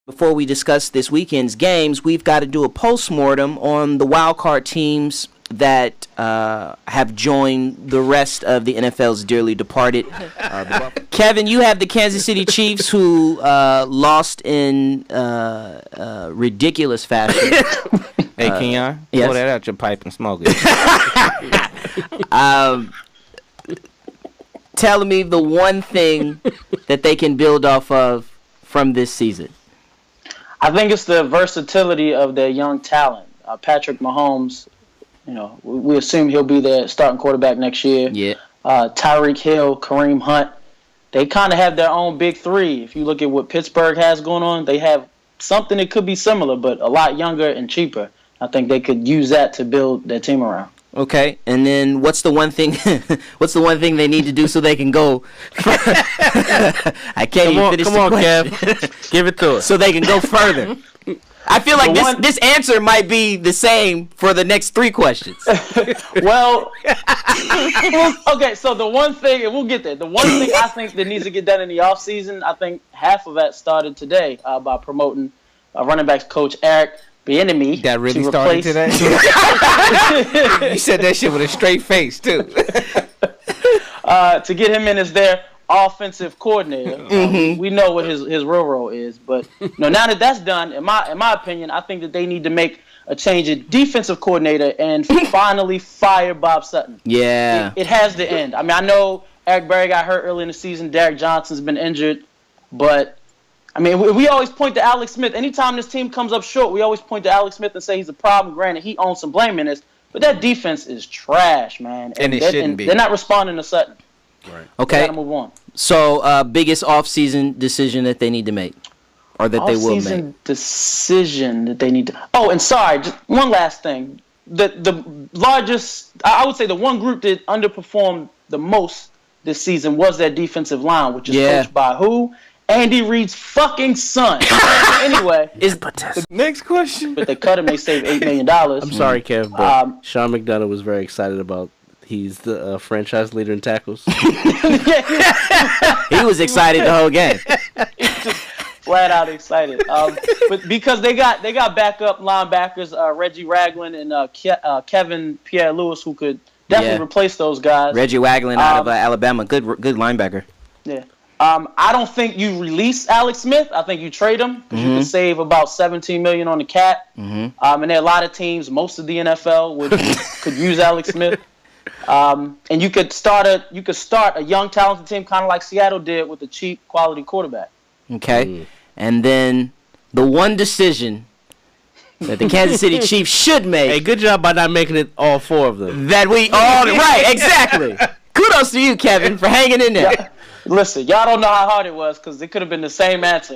Before we discuss this weekend's games, we've got to do a postmortem on the wild card teams that have joined the rest of the NFL's dearly departed. Kevin, you have the Kansas City Chiefs, who lost in ridiculous fashion. Hey, Kenyon, yes? Pull that out your pipe and smoke it. Tell me the one thing that they can build off of from this season. I think it's the versatility of their young talent. Patrick Mahomes, we assume he'll be their starting quarterback next year. Yeah. Tyreek Hill, Kareem Hunt, they kind of have their own big three. If you look at what Pittsburgh has going on, they have something that could be similar, but a lot younger and cheaper. I think they could use that to build their team around. Okay, and then what's the one thing? What's the one thing they need to do so they can go? I can't even finish the question. Kev. Give it to us. So they can go further. I feel like this answer might be the same for the next 3 questions. Well, okay. So the one thing, and we'll get there. The one thing I think that needs to get done in the offseason, I think half of that started today by promoting running backs coach Eric Bieniemy. That really started today? You said that shit with a straight face, too. To get him in as their offensive coordinator. We know what his real role is. But now that that's done, in my opinion, I think that they need to make a change at defensive coordinator and finally fire Bob Sutton. Yeah. It has to end. I mean, I know Eric Berry got hurt early in the season. Derek Johnson's been injured. But I mean, we always point to Alex Smith. Anytime this team comes up short, we always point to Alex Smith and say he's a problem. Granted, he owns some blame in this, but that defense is trash, man. And it shouldn't be. They're not responding to Sutton. Right. Okay. They gotta move on. So, biggest off-season decision that they need to make, or that they will make. Off-season decision that they need to. Oh, and sorry, just one last thing. The largest, I would say, the one group that underperformed the most this season was their defensive line, which is coached by who? Andy Reid's fucking son. Anyway, Next question. but they cut him. They saved $8 million. I'm sorry, Kev, but Sean McDonough was very excited about he's the franchise leader in tackles. He was excited the whole game. Just flat out excited. But because they got backup linebackers, Reggie Ragland and Kevin Pierre-Louis, who could definitely replace those guys. Reggie Ragland out of Alabama, good linebacker. Yeah. I don't think you release Alex Smith. I think you trade him because you can save about $17 million on the cap. And there are a lot of teams, most of the NFL, could use Alex Smith. And you could start a young, talented team, kind of like Seattle did with a cheap, quality quarterback. Okay, and then the one decision that the Kansas City Chiefs should make. Hey, good job by not making it all 4 of them. That we all right, exactly. Kudos to you, Kevin, for hanging in there. Yeah. Listen, y'all don't know how hard it was because it could have been the same answer,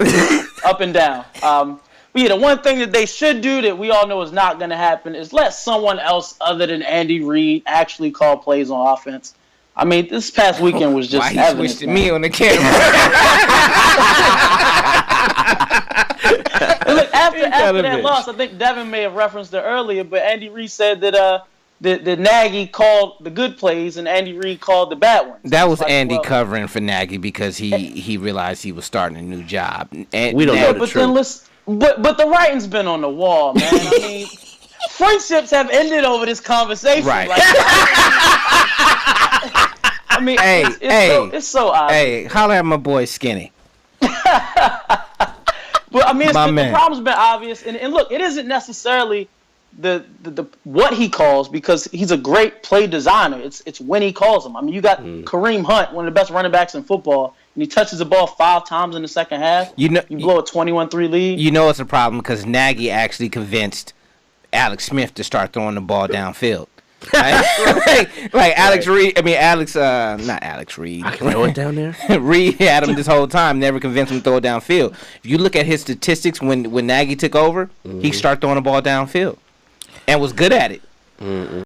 up and down. But yeah, the one thing that they should do that we all know is not going to happen is let someone else other than Andy Reid actually call plays on offense. I mean, this past weekend was just Why he switched to me on the camera? Look, after that loss, I think Devin may have referenced it earlier, but Andy Reid said that the Nagy called the good plays and Andy Reid called the bad ones. That was Andy covering for Nagy because he realized he was starting a new job. And we don't know the but truth. then listen, but the writing's been on the wall, man. I mean, friendships have ended over this conversation. Right. Like, I mean, it's so obvious. Hey, holler at my boy Skinny. But I mean, the problem's been obvious, and look, it isn't necessarily the what he calls because he's a great play designer. It's when he calls them. I mean, you got Kareem Hunt, one of the best running backs in football, and he touches the ball 5 times in the second half. You blow a 21-3 lead. You know it's a problem because Nagy actually convinced Alex Smith to start throwing the ball downfield. Like Alex Reed. I mean not Alex Reed. I can throw it down there. Reed had him this whole time, never convinced him to throw it downfield. If you look at his statistics when Nagy took over, he started throwing the ball downfield and was good at it.